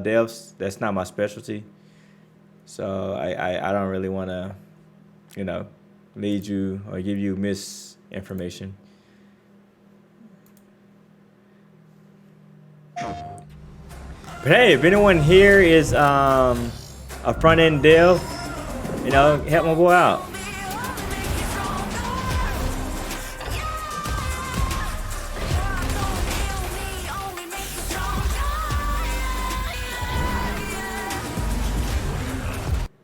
devs. That's not my specialty. So I don't really want to, lead you or give you misinformation. But hey, if anyone here is a front end dev, help my boy out.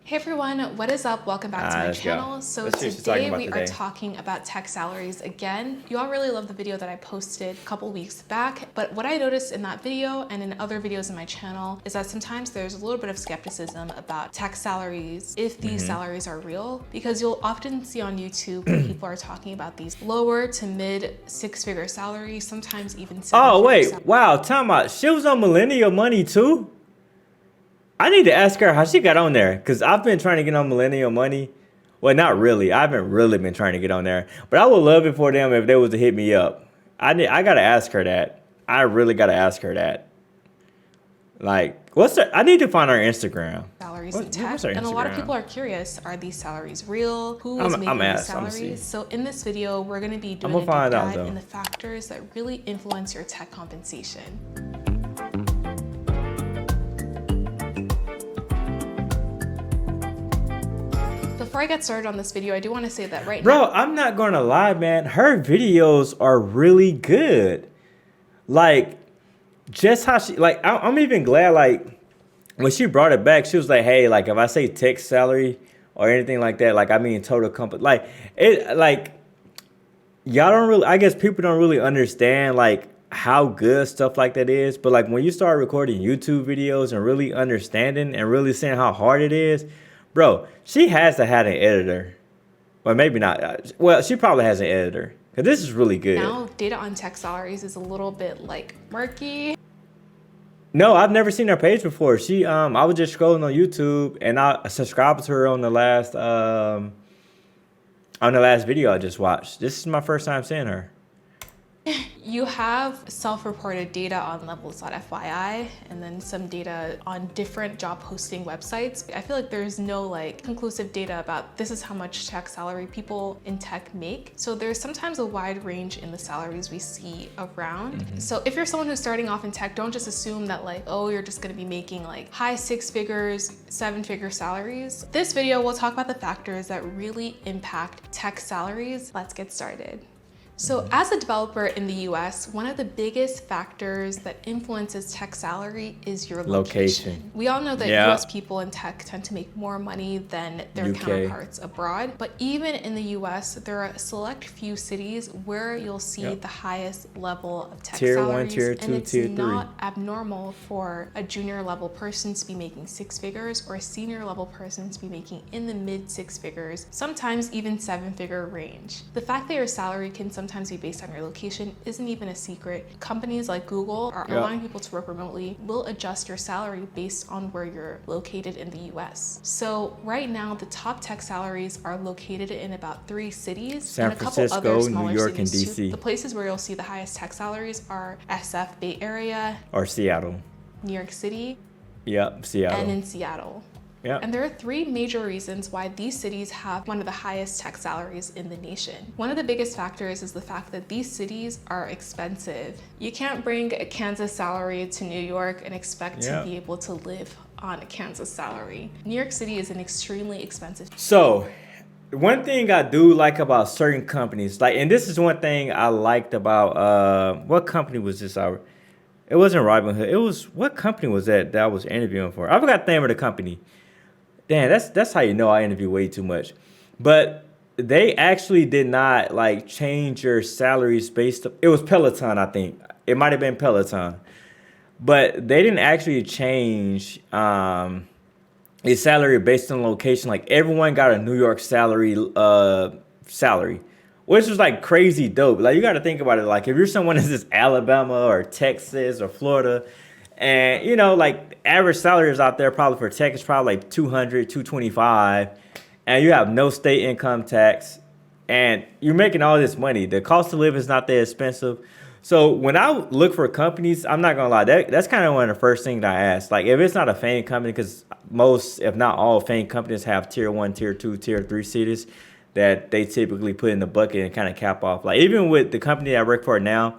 Hey everyone, what is up? Welcome back to my channel. Go. So today we are talking about tech salaries again. You all really love the video that I posted a couple weeks back, but what I noticed in that video and in other videos in my channel is that sometimes there's a little bit of skepticism about tech salaries, if these salaries are real, because you'll often see on YouTube when people are talking about these lower to mid six-figure salaries, sometimes even seven-figure salaries. Wow, time out. She was on Millennial Money too? I need to ask her how she got on there, because I've been trying to get on Millennial Money. Well, not really. I haven't really been trying to get on there. But I would love it for them if they was to hit me up. I got to ask her that. I really got to ask her that. Like, I need to find her Instagram. Salaries in tech. And a lot of people are curious, are these salaries real? Who is making these salaries? So in this video, we're going to be doing a deep dive in the factors that really influence your tech compensation. Before I get started on this video, I do want to say that now. Bro, I'm not going to lie, man. Her videos are really good. Like, just how she, like, I'm even glad, like, when she brought it back, she was like, hey, like, if I say tech salary or anything like that, like, I mean total company. Like, y'all don't really, I guess people don't really understand, like, how good stuff like that is. But, like, when you start recording YouTube videos and really understanding and really seeing how hard it is, bro, she has to have an editor. Well, maybe not. Well, she probably has an editor. Because this is really good. Now, data on tech salaries is a little bit, like, murky. No, I've never seen her page before. I was just scrolling on YouTube, and I subscribed to her on the last video I just watched. This is my first time seeing her. You have self-reported data on levels.fyi and then some data on different job posting websites. I feel like there's no like conclusive data about this is how much tech salary people in tech make. So there's sometimes a wide range in the salaries we see around. So if you're someone who's starting off in tech, don't just assume that like, oh, you're just gonna be making like high six figures, seven-figure salaries. This video, we'll talk about the factors that really impact tech salaries. Let's get started. So as a developer in the US, one of the biggest factors that influences tech salary is your location. We all know that US people in tech tend to make more money than their counterparts abroad. But even in the US, there are a select few cities where you'll see the highest level of tech tier salaries. Tier 1, Tier 2, and Tier 3. It's not abnormal for a junior level person to be making six figures or a senior level person to be making in the mid six figures, sometimes even seven-figure range. The fact that your salary can sometimes be based on your location isn't even a secret. Companies like Google are allowing people to work remotely, will adjust your salary based on where you're located in the US. So right now, the top tech salaries are located in about 3 cities San and a couple Francisco, other smaller New York, and cities too. DC. The places where you'll see the highest tech salaries are SF Bay Area, or Seattle, New York City, Seattle, and in Seattle. And there are 3 major reasons why these cities have one of the highest tech salaries in the nation. One of the biggest factors is the fact that these cities are expensive. You can't bring a Kansas salary to New York and expect to be able to live on a Kansas salary. New York City is an extremely expensive. So, one thing I do like about certain companies, like, and this is one thing I liked about, what company was this? It wasn't Robinhood. It was, what company was that I was interviewing for? I forgot the name of the company. Damn, that's how you know I interview way too much. But they actually did not like change your salaries based up. It was Peloton, I think. It might have been Peloton. But they didn't actually change its salary based on location. Like everyone got a New York salary, which was like crazy dope. Like you got to think about it. Like if you're someone that's just Alabama or Texas or Florida, and you know, like average salaries out there probably for tech is probably like 200, 225, and you have no state income tax, and you're making all this money. The cost of living is not that expensive. So when I look for companies, I'm not gonna lie, that's kind of one of the first things I ask. Like if it's not a FANG company, because most, if not all, FANG companies have tier one, tier two, tier three cities that they typically put in the bucket and kind of cap off. Like even with the company I work for now,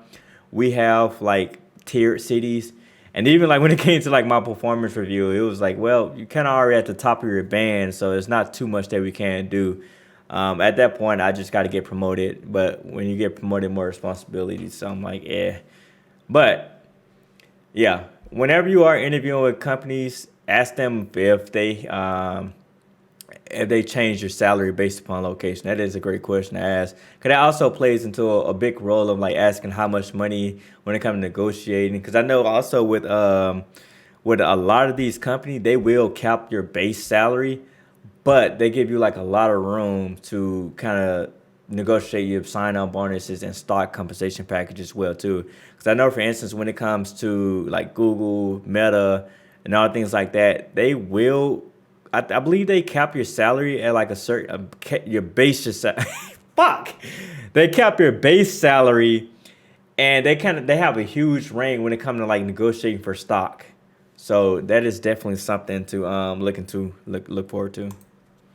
we have like tiered cities. And even like when it came to like my performance review, it was like, well, you kind of already at the top of your band, so there's not too much that we can do. At that point, I just got to get promoted. But when you get promoted, more responsibilities. So I'm like, eh. But yeah, whenever you are interviewing with companies, ask them if they change your salary based upon location. That is a great question to ask. Cause that also plays into a big role of like asking how much money when it comes to negotiating. Cause I know also with a lot of these companies, they will cap your base salary, but they give you like a lot of room to kind of negotiate your sign-on bonuses and stock compensation package as well too. Because I know, for instance, when it comes to like Google, Meta, and all things like that, they will. I believe they cap your salary at like a certain your base fuck. They cap your base salary, and they have a huge range when it comes to like negotiating for stock. So that is definitely something to look forward to.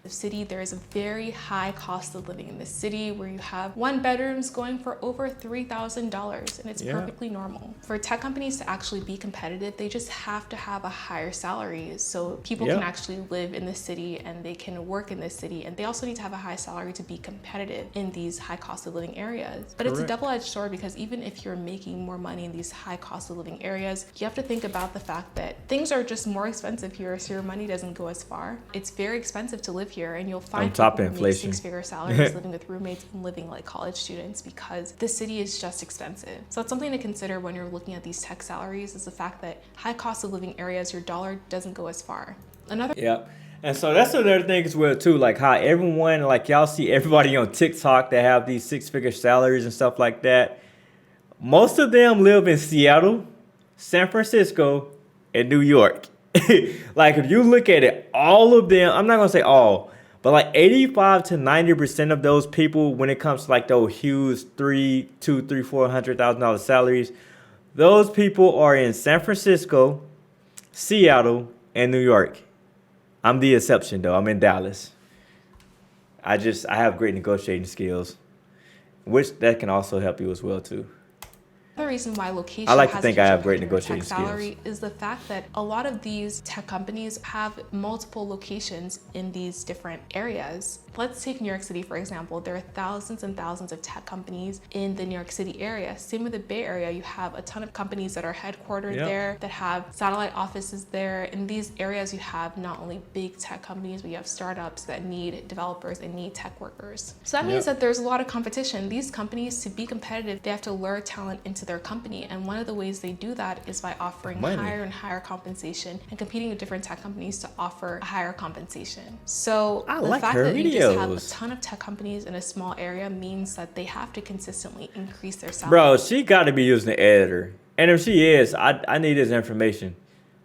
City, there is a very high cost of living in this city where you have one bedrooms going for over $3,000, and it's perfectly normal. For tech companies to actually be competitive, they just have to have a higher salary so people can actually live in the city and they can work in this city, and they also need to have a high salary to be competitive in these high cost of living areas. But it's a double-edged sword, because even if you're making more money in these high cost of living areas, you have to think about the fact that things are just more expensive here, so your money doesn't go as far. It's very expensive to live here, and you'll find people who make six-figure salaries living with roommates and living like college students, because the city is just expensive. So that's something to consider when you're looking at these tech salaries, is the fact that high cost of living areas, your dollar doesn't go as far. And so that's another thing as well too, like how everyone, like y'all see everybody on TikTok that have these six-figure salaries and stuff like that. Most of them live in Seattle, San Francisco, and New York. Like if you look at it, all of them, I'm not gonna say all, but like 85 to 90% of those people, when it comes to like those huge $400,000 salaries, those people are in San Francisco, Seattle, and New York. I'm the exception though. I'm in Dallas. I have great negotiating skills, which that can also help you as well too. Another reason why location I like to has think a I huge have great impact on your negotiating tech salary is the fact that a lot of these tech companies have multiple locations in these different areas. Let's take New York City, for example. There are thousands and thousands of tech companies in the New York City area. Same with the Bay Area. You have a ton of companies that are headquartered there, that have satellite offices there. In these areas, you have not only big tech companies, but you have startups that need developers and need tech workers. So that means that there's a lot of competition. These companies, to be competitive, they have to lure talent into their company. And one of the ways they do that is by offering higher and higher compensation and competing with different tech companies to offer a higher compensation. So the fact that you just have a ton of tech companies in a small area means that they have to consistently increase their salary. Bro, she got to be using the editor. And if she is, I need his information.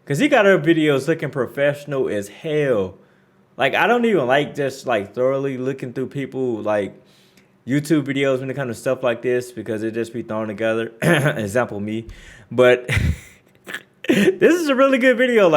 Because he got her videos looking professional as hell. Like, I don't even like just like thoroughly looking through people like YouTube videos when it comes to stuff like this, because it just be thrown together. Example me. But this is a really good video.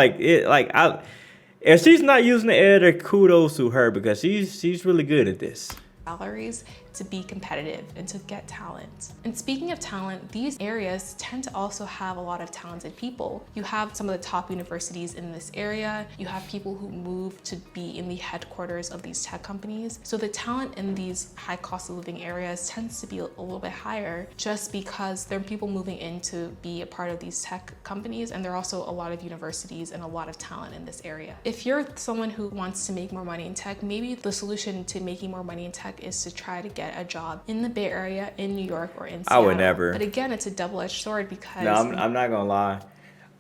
If she's not using the editor, kudos to her, because she's really good at this. Salaries to be competitive and to get talent. And speaking of talent, these areas tend to also have a lot of talented people. You have some of the top universities in this area. You have people who move to be in the headquarters of these tech companies. So the talent in these high cost of living areas tends to be a little bit higher, just because there are people moving in to be a part of these tech companies, and there are also a lot of universities and a lot of talent in this area. If you're someone who wants to make more money in tech, maybe the solution to making more money in tech is to try to get a job in the Bay Area, in New York, or in Seattle. I would never. But again, it's a double-edged sword, because no, I'm not gonna lie.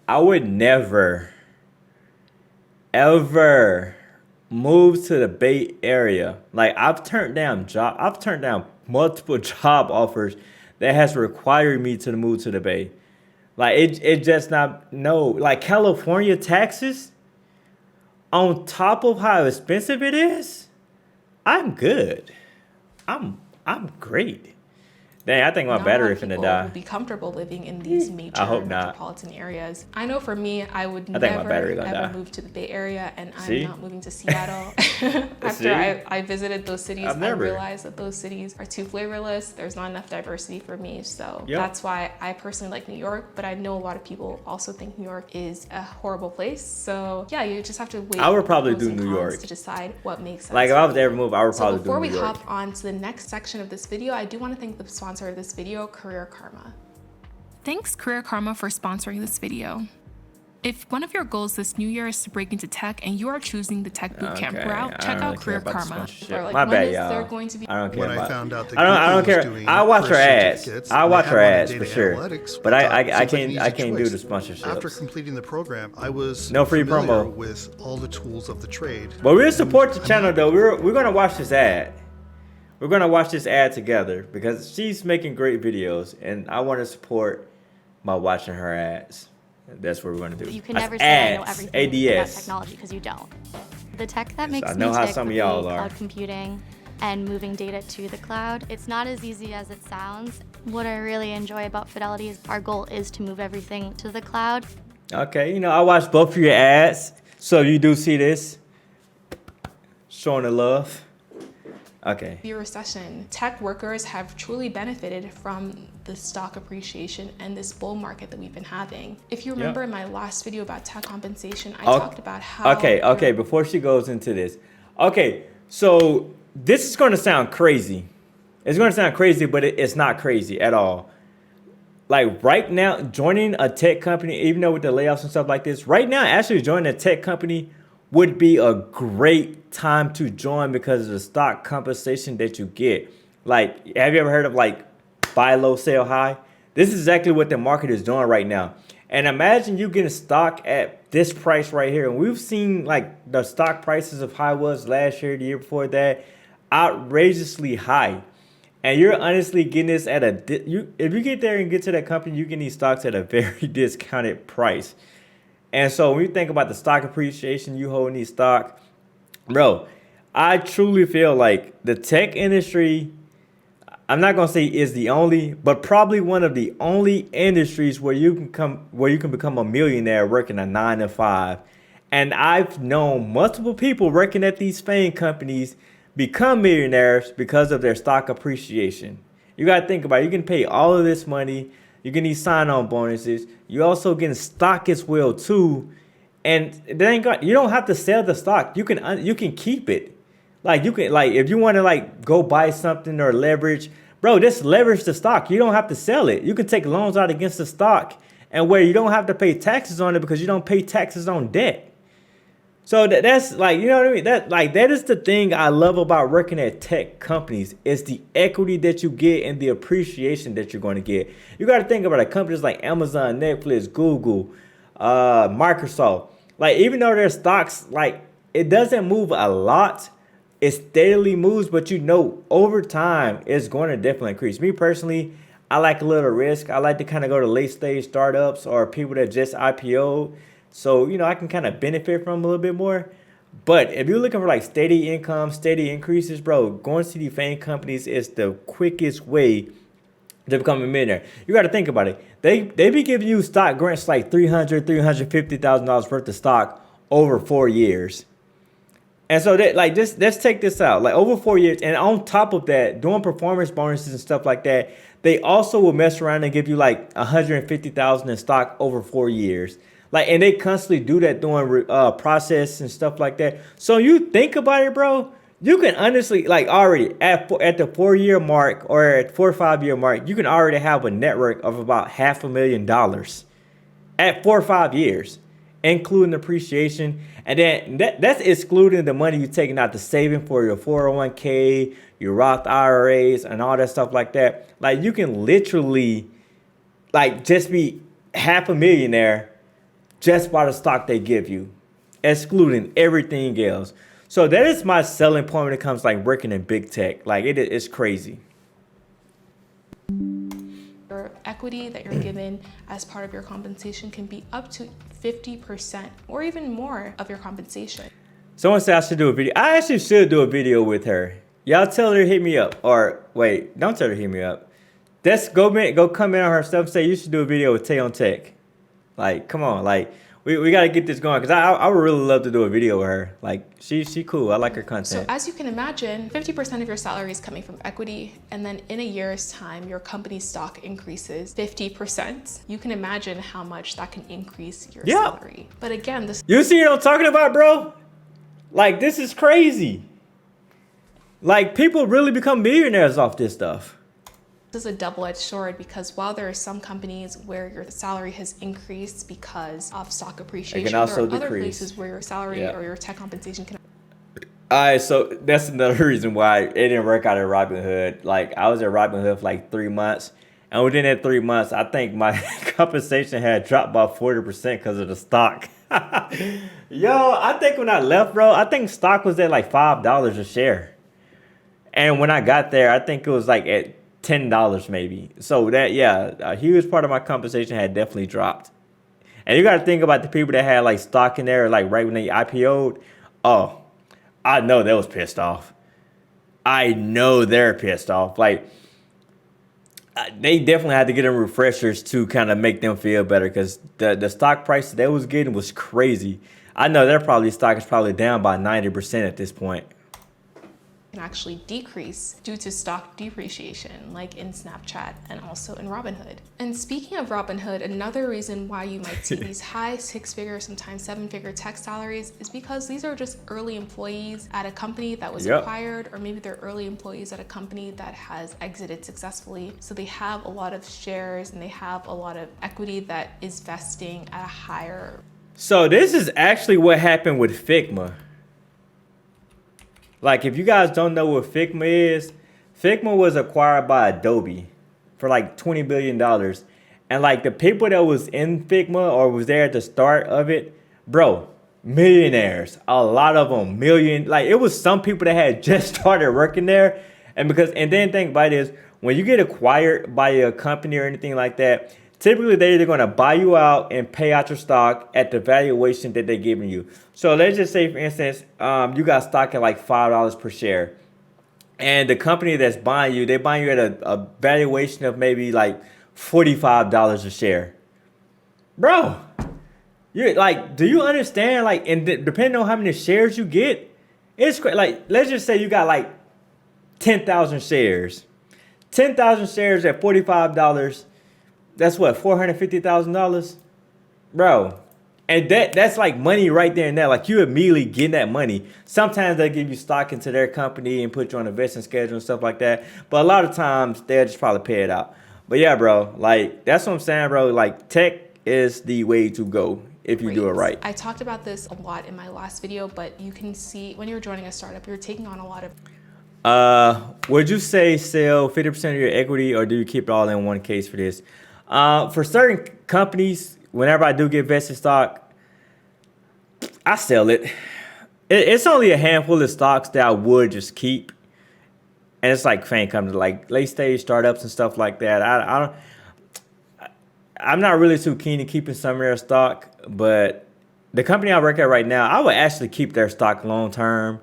I would never, ever move to the Bay Area. Like I've turned down multiple job offers that has required me to move to the Bay. Like it just not no. Like California taxes, on top of how expensive it is, I'm good. I'm great. Dang, I think my Not a lot battery of finna people die. will be comfortable living in these major I hope not. metropolitan areas. I know for me, I would I think my never battery gonna ever die. move to the Bay Area, and See? I'm not moving to Seattle. See? After I visited those cities, I've I never. realized that those cities are too flavorless. There's not enough diversity for me. So Yep. that's why I personally like New York, but I know a lot of people also think New York is a horrible place. So yeah, you just have to weigh I would the probably pros do and New cons York. to decide what makes sense. Like if for I was to you. ever move, I would So probably before do we New York. hop on to the next section of this video, I do want to thank the sponsor of this video, Career Karma. Thanks Career Karma for sponsoring this video. If one of your goals this new year is to break into tech and you are choosing the tech bootcamp Okay, route, I check don't out really care Career about the Karma. sponsorship. Or, like, My when bad, is there y'all. going to be- I don't care When about. I found out that I don't Google care. was doing I watch her first ads. certificates I and watch they her had one in ads for data sure. analytics, But thought I seems like an can't easy do the choice. sponsorships. After completing the program, I was No free familiar promo. with all the tools of the trade. But we'll and support the I'm channel happy. though. We're gonna watch this ad. We're gonna watch this ad together because she's making great videos, and I want to support by watching her ads. That's what we're gonna do. You can That's never say I know ads, everything about ADS. technology because you don't. The tech that Yes, makes I me know how tick some of would y'all be are. cloud computing and moving data to the cloud. It's not as easy as it sounds. What I really enjoy about Fidelity is our goal is to move everything to the cloud. Okay, you know I watched both of your ads, so you do see this showing the love. Okay. The recession, tech workers have truly benefited from the stock appreciation and this bull market that we've been having. If you remember in my last video about tech compensation, I talked about how... Okay, before she goes into this. Okay, so this is going to sound crazy. It's going to sound crazy, but it's not crazy at all. Like right now, joining a tech company, even though with the layoffs and stuff like this, right now, actually joining a tech company would be a great time to join because of the stock compensation that you get. Like, have you ever heard of like buy low, sell high? This is exactly what the market is doing right now. And imagine you getting stock at this price right here. And we've seen like the stock prices of high was last year, the year before that, outrageously high. And you're honestly getting this at if you get there and get to that company, you get these stocks at a very discounted price. And so when you think about the stock appreciation, you holding these stock, bro, I truly feel like the tech industry, I'm not gonna say is the only, but probably one of the only industries where you can become a millionaire working a 9 to 5. And I've known multiple people working at these FANG companies become millionaires because of their stock appreciation. You gotta think about it. You can pay all of this money. You get these sign-on bonuses. You also getting stock as well too, and you don't have to sell the stock. You can keep it. Like you can if you want to like go buy something or leverage, bro, just leverage the stock. You don't have to sell it. You can take loans out against the stock, and where you don't have to pay taxes on it because you don't pay taxes on debt. So that's like, you know what I mean? That is the thing I love about working at tech companies is the equity that you get and the appreciation that you're going to get. You got to think about it. Companies like Amazon, Netflix, Google, Microsoft. Like even though their stocks, like it doesn't move a lot, it steadily moves, but you know over time it's going to definitely increase. Me personally, I like a little risk. I like to kind of go to late stage startups or people that just IPO. So, you know, I can kind of benefit from a little bit more. But if you're looking for like steady income, steady increases, bro, going to the FANG companies is the quickest way to become a millionaire. You got to think about it. They be giving you stock grants like $350,000 worth of stock over 4 years. And so that like just let's take this out. Like over 4 years, and on top of that, doing performance bonuses and stuff like that, they also will mess around and give you like $150,000 in stock over 4 years. Like, and they constantly do that doing process and stuff like that. So you think about it, bro. You can honestly, like, already at the 4 year mark or at 4 or 5 year mark, you can already have a network of about $500,000 at 4 or 5 years, including appreciation. And then that's excluding the money you're taking out to saving for your 401k, your Roth IRAs, and all that stuff like that. Like, you can literally, like, just be half a millionaire just by the stock they give you, excluding everything else. So that is my selling point when it comes to like working in big tech. Like it's crazy. Your equity that you're given as part of your compensation can be up to 50% or even more of your compensation. Someone said I should do a video. I actually should do a video with her. Y'all tell her to hit me up. Or wait, don't tell her to hit me up. That's go come in on her stuff and say you should do a video with Tay on Tech. Like, come on, like we gotta get this going because I would really love to do a video with her. Like, she cool. I like her content. So as you can imagine, 50% of your salary is coming from equity, and then in a year's time, your company's stock increases 50%. You can imagine how much that can increase your salary. But again, this You see what I'm talking about, bro? Like, this is crazy. Like, people really become millionaires off this stuff. is a double-edged sword because while there are some companies where your salary has increased because of stock appreciation, there are other places where your salary or your tech compensation can. All right, so that's another reason why it didn't work out at Robinhood. Like, I was at Robinhood for like 3 months, and within that 3 months, I think my compensation had dropped by 40% because of the stock. Yo, I think when I left, bro, I think stock was at like $5 a share. And when I got there, I think it was like at $10 maybe. So that, a huge part of my compensation had definitely dropped. And you got to think about the people that had like stock in there, like right when they IPO'd. Oh, I know they was pissed off. I know they're pissed off. Like, they definitely had to get them refreshers to kind of make them feel better because the stock price they was getting was crazy. I know their stock is probably down by 90% at this point. Can actually decrease due to stock depreciation, like in Snapchat and also in Robinhood. And speaking of Robinhood, another reason why you might see these high 6-figure, sometimes 7-figure tech salaries is because these are just early employees at a company that was acquired, or maybe they're early employees at a company that has exited successfully. So they have a lot of shares and they have a lot of equity that is vesting at a higher. So this is actually what happened with Figma. Like, if you guys don't know what Figma is, Figma was acquired by Adobe for like $20 billion. And like the people that was in Figma or was there at the start of it, bro, millionaires, a lot of them, like it was some people that had just started working there. And then think about this, when you get acquired by a company or anything like that, typically they're either going to buy you out and pay out your stock at the valuation that they're giving you. So let's just say, for instance, you got stock at like $5 per share. And the company that's buying you, they're buying you at a valuation of maybe like $45 a share. Bro, you're like, do you understand? Like, and depending on how many shares you get, it's like, let's just say you got like 10,000 shares. 10,000 shares at $45. That's what, $450,000, bro. And that's like money right there and there. Like, you immediately getting that money. Sometimes they give you stock into their company and put you on a vesting schedule and stuff like that. But a lot of times they'll just probably pay it out. But yeah, bro, like that's what I'm saying, bro. Like, tech is the way to go if you do it right. I talked about this a lot in my last video, but you can see when you're joining a startup, you're taking on a lot of. Would you say sell 50% of your equity, or do you keep it all in one case for this? For certain companies, whenever I do get vested stock, I sell it. It's only a handful of stocks that I would just keep. And it's like fan companies, like late stage startups and stuff like that. I'm not really too keen to keeping some of their stock, but the company I work at right now, I would actually keep their stock long term.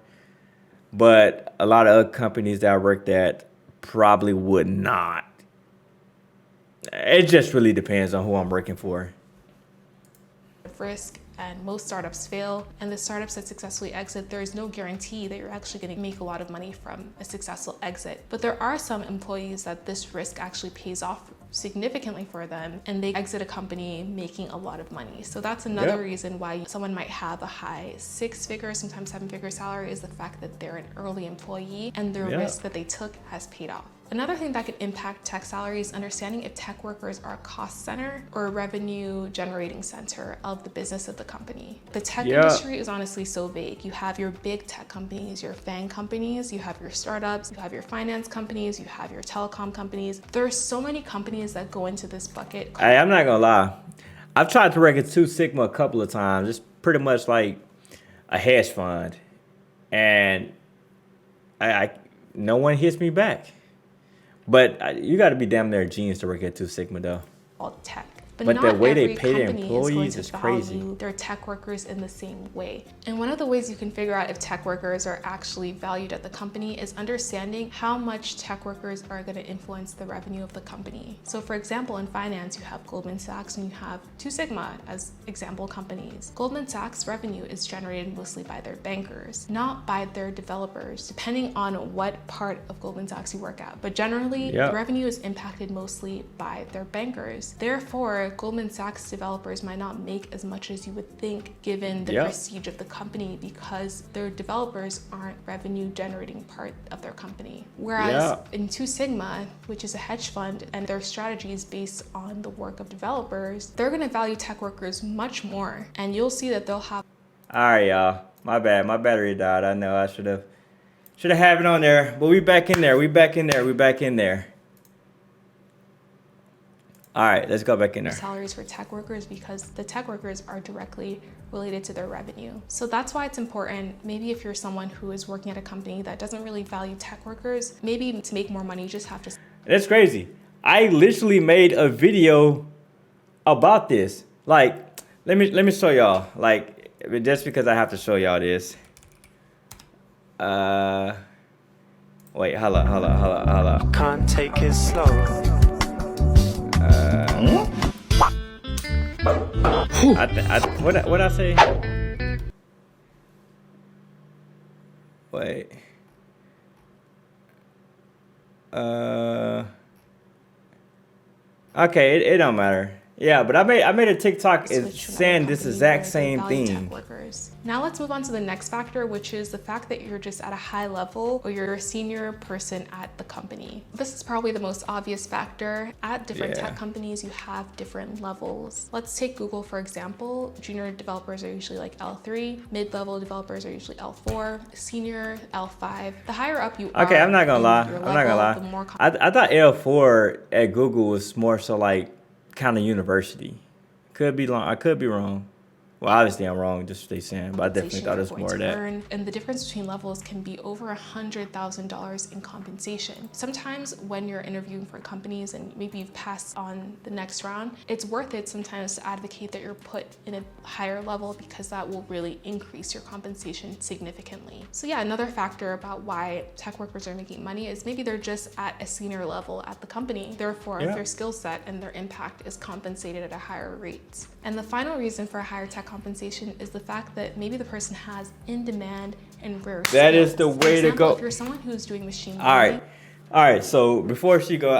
But a lot of other companies that I worked at probably would not. It just really depends on who I'm working for. Risk, and most startups fail. And the startups that successfully exit, there is no guarantee that you're actually going to make a lot of money from a successful exit. But there are some employees that this risk actually pays off significantly for them, and they exit a company making a lot of money. So that's another reason why someone might have a high 6-figure, sometimes 7-figure salary, is the fact that they're an early employee and the risk that they took has paid off. Another thing that could impact tech salaries is understanding if tech workers are a cost center or a revenue generating center of the business of the company. The tech industry is honestly so vague. You have your big tech companies, your FANG companies, you have your startups, you have your finance companies, you have your telecom companies. There are so many companies that go into this bucket. Hey, I'm not gonna lie. I've tried to work at Two Sigma a couple of times. It's pretty much like a hedge fund. And no one hits me back. But you got to be damn near a genius to work at Two Sigma, though. All tech. But But the not way they every pay their company is going employees to is crazy. value their tech workers in the same way. And one of the ways you can figure out if tech workers are actually valued at the company is understanding how much tech workers are going to influence the revenue of the company. So for example, in finance, you have Goldman Sachs and you have Two Sigma as example companies. Goldman Sachs revenue is generated mostly by their bankers, not by their developers, depending on what part of Goldman Sachs you work at. But generally, Yeah. the revenue is impacted mostly by their bankers. Therefore, Goldman Sachs developers might not make as much as you would think given the Yep. prestige of the company because their developers aren't revenue generating part of their company. Whereas Yeah. in Two Sigma, which is a hedge fund and their strategy is based on the work of developers, they're going to value tech workers much more. And you'll see that they'll have All right, y'all. My bad. My battery died. I know I should have had it on there. But we back in there. We back in there. We back in there. All right, let's go back in there. salaries for tech workers because the tech workers are directly related to their revenue. So that's why it's important, maybe if you're someone who is working at a company that doesn't really value tech workers, maybe to make more money, you just have to. That's crazy. I literally made a video about this. Like, let me show y'all. Like, just because I have to show y'all this. Wait, hold up. Can't take it slow. What I say? Wait. Okay, it don't matter. Yeah, but I made a TikTok Switch is to another saying this company exact where they same value tech thing. workers. Now let's move on to the next factor, which is the fact that you're just at a high level or you're a senior person at the company. This is probably the most obvious factor. At different Yeah. tech companies, you have different levels. Let's take Google, for example. Junior developers are usually like L3, mid-level developers are usually L4, senior L5. The higher up you are, Okay, I'm not gonna in lie. your I'm not gonna level, the lie. more I thought L4 at Google was more so like kind of university. Could be long. I could be wrong. Well, obviously I'm wrong, just what they saying, but I definitely compensation thought it you're was going more of to that. earn. And the difference between levels can be over $100,000 in compensation. Sometimes when you're interviewing for companies and maybe you've passed on the next round, it's worth it sometimes to advocate that you're put in a higher level because that will really increase your compensation significantly. So yeah, another factor about why tech workers are making money is maybe they're just at a senior level at the company. Therefore, Yeah. their skill set and their impact is compensated at a higher rate. And the final reason for a higher tech compensation is the fact that maybe the person has in-demand and rare skills. That is the For way to example, go. If you're someone who's doing machine All learning, right. So before she go,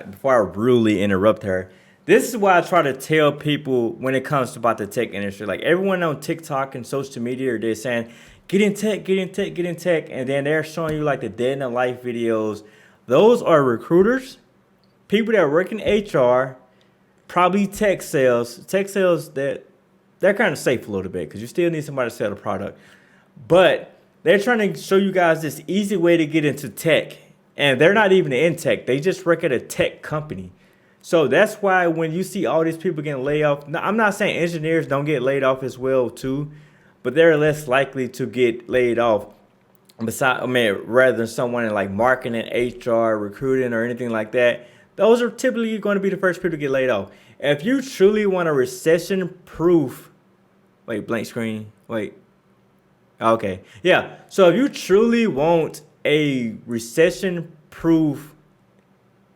before I rudely interrupt her, this is why I try to tell people when it comes to about the tech industry. Like everyone on TikTok and social media, they're saying, get in tech, get in tech, get in tech, and then they're showing you like the dead in the life videos. Those are recruiters, people that work in HR, probably tech sales that they're kind of safe a little bit because you still need somebody to sell the product. But they're trying to show you guys this easy way to get into tech. And they're not even in tech. They just work at a tech company. So that's why when you see all these people getting laid off, now, I'm not saying engineers don't get laid off as well too, but they're less likely to get laid off rather than someone in like marketing, HR, recruiting, or anything like that. Those are typically going to be the first people to get laid off. If you truly want a recession-proof, blank screen, okay, yeah. So if you truly want a recession-proof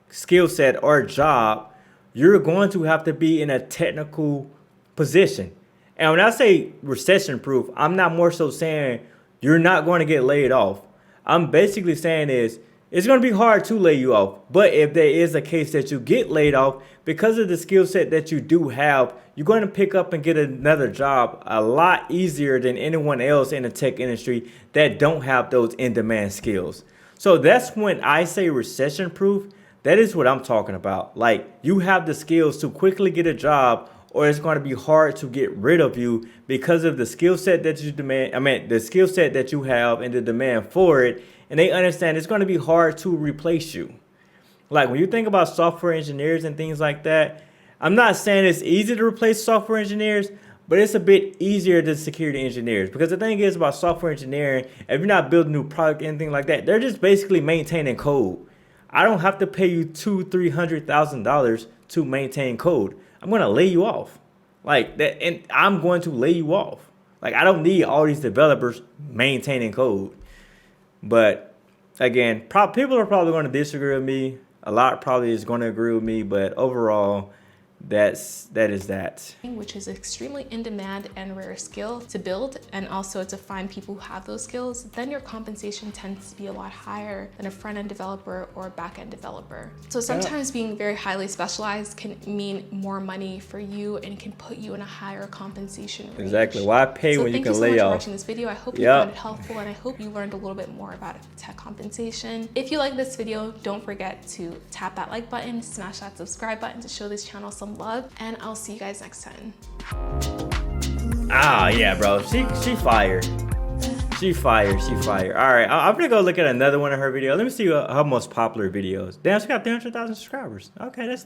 skill set or job, you're going to have to be in a technical position. And when I say recession-proof, I'm not more so saying you're not going to get laid off. I'm basically saying it's going to be hard to lay you off. But if there is a case that you get laid off, because of the skill set that you do have, you're going to pick up and get another job a lot easier than anyone else in the tech industry that don't have those in-demand skills. So that's when I say recession-proof. That is what I'm talking about. Like, you have the skills to quickly get a job, or it's going to be hard to get rid of you because of the skill set that you the skill set that you have and the demand for it. And they understand it's going to be hard to replace you. Like when you think about software engineers and things like that, I'm not saying it's easy to replace software engineers, but it's a bit easier than security engineers. Because the thing is about software engineering, if you're not building a new product, anything like that, they're just basically maintaining code. I don't have to pay you $200,000-$300,000 to maintain code. I'm gonna lay you off. Like that, and I'm going to lay you off. Like I don't need all these developers maintaining code. But again, people are probably going to disagree with me. A lot probably is going to agree with me, but overall, that is that. Which is extremely in demand and rare skill to build, and also to find people who have those skills, then your compensation tends to be a lot higher than a front-end developer or a back-end developer. So sometimes being very highly specialized can mean more money for you and can put you in a higher compensation range. Exactly. Why pay when you can lay Thank you so much for off? watching this video. I hope you found it helpful, and I hope you learned a little bit more about tech compensation. If you like this video, don't forget to tap that like button, smash that subscribe button to show this channel some love, and I'll see you guys next time. Ah, yeah, bro. She fired. She fired. All right, I'm gonna go look at another one of her videos. Let me see her most popular videos. Damn, she got 300,000 subscribers. Okay, that's